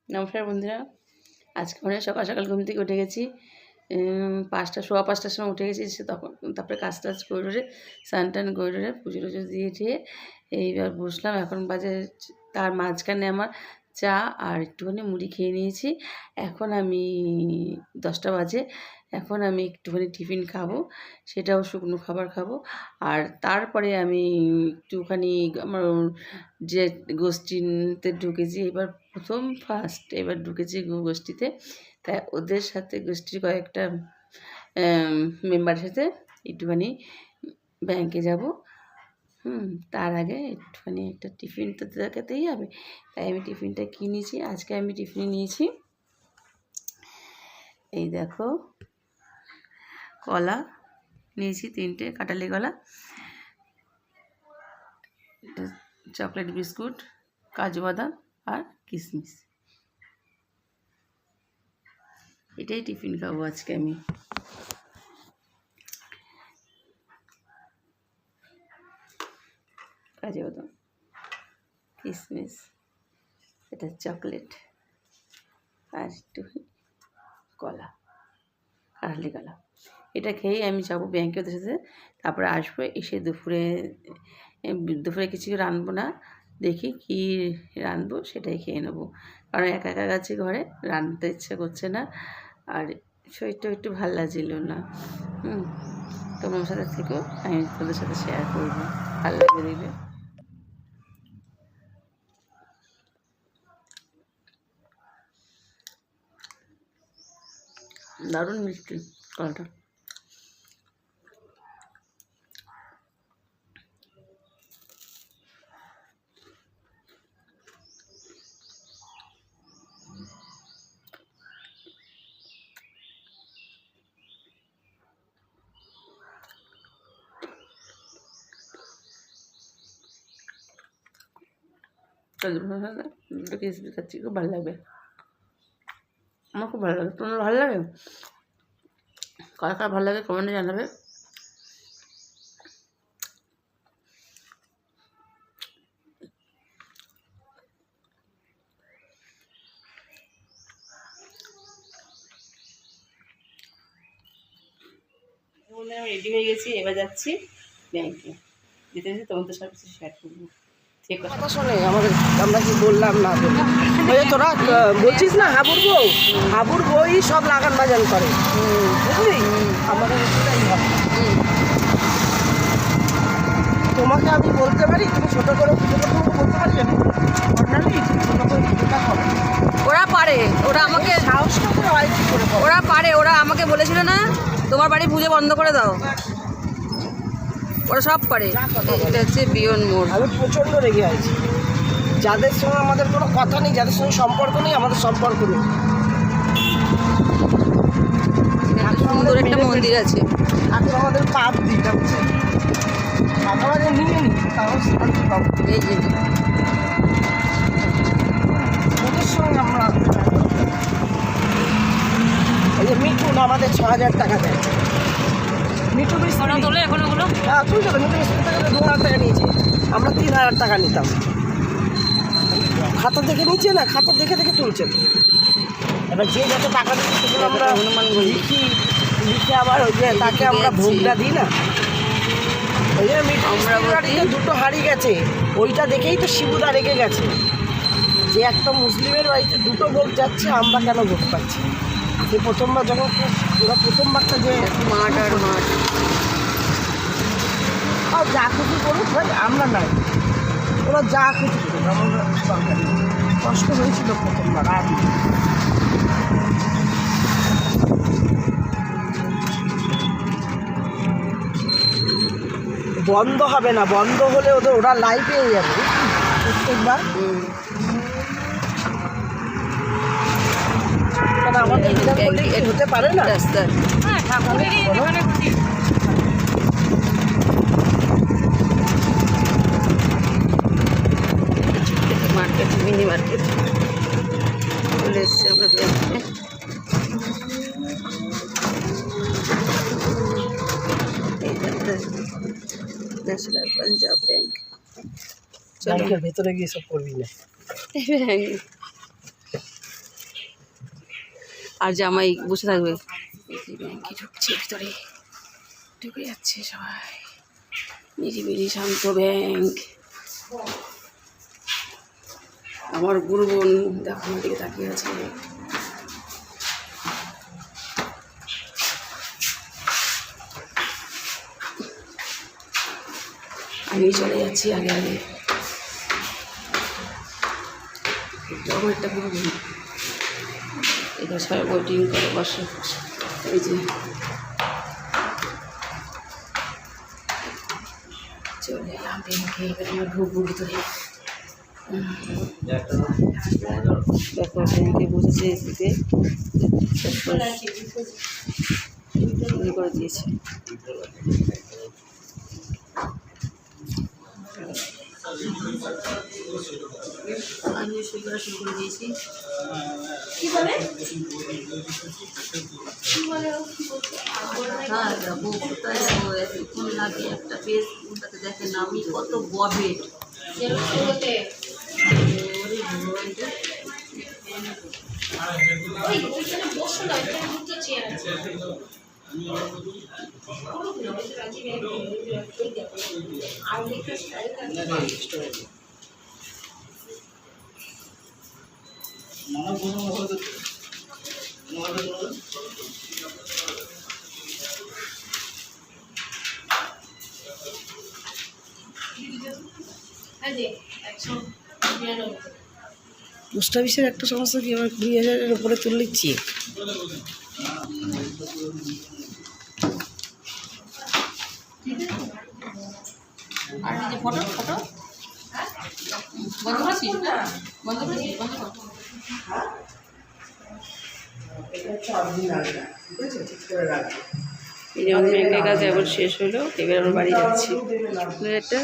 নমস্কার বন্ধুরা, আজকে অনেক সকাল সকাল ঘুম থেকে উঠে গেছি। 5টার সময় উঠে গেছি। তখন তারপরে কাজ টাজ করে স্নান টান করে পুজো টুজো দিয়ে টিয়ে এইবার বসলাম। এখন বাজে, তার মাঝখানে আমার চা আর একটুখানি মুড়ি খেয়ে নিয়েছি। এখন আমি 10টা বাজে, এখন আমি একটুখানি টিফিন খাবো, সেটাও শুকনো খাবার খাবো। আর তারপরে আমি একটুখানি আমার যে গোষ্ঠীতে ঢুকেছি, এবার ফার্স্ট এবার ঢুকেছি গোষ্ঠীতে। তাই ওদের সাথে গোষ্ঠীর কয়েকটা মেম্বারের সাথে একটুখানি ব্যাংকে যাব। তার আগে একটুখানি একটা টিফিন তো দেখাতেই হবে, তাই আমি টিফিনটা কিনেছি। আজকে আমি টিফিন নিয়েছি, এই দেখো, কলা নিয়েছি 3টে কাঁঠালি কলা, চকলেট বিস্কুট, কাজু বাদাম আর কিশমিশ। এটাই টিফিন খাবো আজকে আমি। কাজু বাদাম, কিশমিশ, এটা চকলেট আর একটু কলা, কাঁঠালি কলা। এটা খেয়েই আমি যাবো ব্যাংকে ওদের সাথে। তারপরে আসবো, এসে দুপুরে কিছু রাঁধবো না, দেখি কি রাঁধবো সেটাই খেয়ে নেবো। কারণ একা একা গেছি ঘরে, রাঁধতে ইচ্ছে করছে না, আর শরীরটা একটু ভালো লাগছিল না। তোমার সাথে থেকেও আমি তোদের সাথে শেয়ার করবো, ভালো লাগে দেখবে। দারুণ মিষ্টি কলাটা। দুটো কিশমিশ খাচ্ছি, খুব ভালো লাগবে, আমার খুব ভালো লাগে। তোমার ভালো লাগে? কার কার ভালো লাগে কমেন্টে জানাবে। আমি রেডি হয়ে গেছি, এবার যাচ্ছি ব্যাংকে। যেতে যেতে তোমাদের সাথে কিছু শেয়ার করবো। কথা শোনে আমাদের, আমরা কি বললাম না বলি, ওই তোরা বলছিস না হাবুর বই সব লাগান বাজান করে, বুঝলি? আমাদের এটাই হবে। তোমাকে আমি বলতে পারি, তুমি ছোটো করে পুজো করতে বলতে পারি, আমি অর্ডিনারি ছোটো করে পুজোটা করো। ওরা পারে, ওরা আমাকে সাহসটা করে হয় কি করে করো? ওরা পারে, ওরা আমাকে বলেছিল না তোমার বাড়ি পুজো বন্ধ করে দাও, ওরা সব পারে। এটা হচ্ছে বিয়ন মোড়। আমি প্রচণ্ড রেগে আছি, যাদের সঙ্গে আমাদের কোনো কথা নেই, যাদের সঙ্গে সম্পর্ক নেই, আমাদের সম্পর্ক নেই। সুন্দর একটা মন্দির আছে, এখন আমাদের পাপ দিতে হচ্ছে, আমাদের নিয়ে নি তাও শান্তি পাবো। এই যে ওদের সঙ্গে আমরা, এই যে মিঠুন আমাদের 6,000 টাকা দেয়। মিঠু তোলে এখন ওগুলো, হ্যাঁ তুলছে তো, মিঠু মিস্ত্রি থেকে 2,000 টাকা নিয়েছে, আমরা 3,000 টাকা নিতাম। খাতা দেখে নিচ্ছে না, খাতা দেখে দেখে তুলছে। এবার যে যত টাকা দিচ্ছে সেগুলো আমরা লিখে আবার ওই যে তাকে আমরা ভোগটা দিই না। ওই যে মিঠুর বাড়িতে 2টো হাড়ি গেছে, ওইটা দেখেই তো শিবুদা রেগে গেছে যে একটা মুসলিমের বাড়িতে 2টো ভোগ যাচ্ছে, আমরা কেন ভোগ পাচ্ছি। সে প্রথমবার যখন ওরা প্রথমবারটা যে মাঠ আর মাঠ, আর যা খুশি করুক ভাই, আমরা নাই, ওরা যা খুশি করুক, আমরা দরকার নেই। কষ্ট হয়েছিল প্রথমবার, আর বন্ধ হবে না, বন্ধ হলে ওরা লাইভ পেয়ে যাবে প্রত্যেকবার। কারণ আমাদের হতে পারে না রাস্তা। মার্কেট, মিনি মার্কেট চলে এসছে আমরা ব্যাংকে। ন্যাশনাল পাঞ্জাব ব্যাংক, ব্যাংকের ভেতরে গিয়ে সব করবি না। আর জামাই বসে থাকবে। ব্যাংকে ঢুকছে, ভিতরে ঢুকে যাচ্ছে সবাই, নিরিবিলি শান্ত ব্যাংক। আমার বুড়ো বোন দেখো আমার দিকে তাকিয়ে আছে। আমি চলে যাচ্ছি আগে আগে। এরকম একটা বুড়ো বোন, এটা সবাই ওয়েটিং করে বসে। এই যে চলে এলাম ব্যাংকে, এবার আমরা ঢুকবো ভিতরে। দেখো ব্যাংকে বসেছে এসিতে, করে দিয়েছে। আমি শুরু করা শুরু করে দিয়েছি। হ্যাঁ যাবো, কোথায় যাবো, এতক্ষণ লাগে একটা পেজ ওটাতে দেখেন আমি কত গভেট। পোস্ট অফিসের একটা সমস্যা কি, আমার 20,000-এর উপরে তুললে চেক। আর এই যে ফটো ফটো বন্ধ করছিস, বন্ধ করছিস, বন্ধ কর। এই যে আমাদের ব্যাংকের কাজ এখন শেষ হলো, এবার আমরা বাড়ি যাচ্ছি। একটা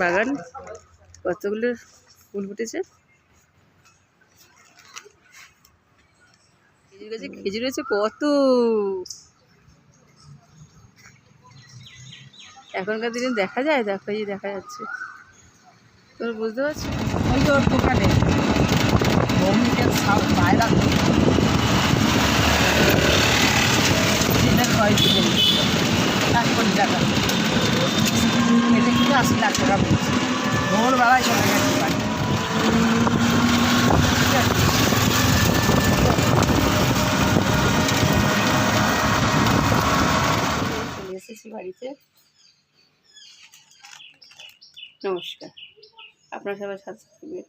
বাগান, কতগুলো ফুল ফুটেছে। খেজুর গাছে খেজুর হয়েছে কত। এখনকার দিনে দেখা যায়, দেখো এই দেখা যাচ্ছে, তোর বুঝতে পারছো? ওই তো ওর দোকানে ভৌমিকের বাইরা $1 কোটি টাকা এটা কিন্তু 80 লাখ টাকা বলছে। ভোরবেলায় চলে গেছে বাড়ি। চলে এসেছি বাড়িতে। নমস্কার, আপনারা সবাই সাথে থাকবেন।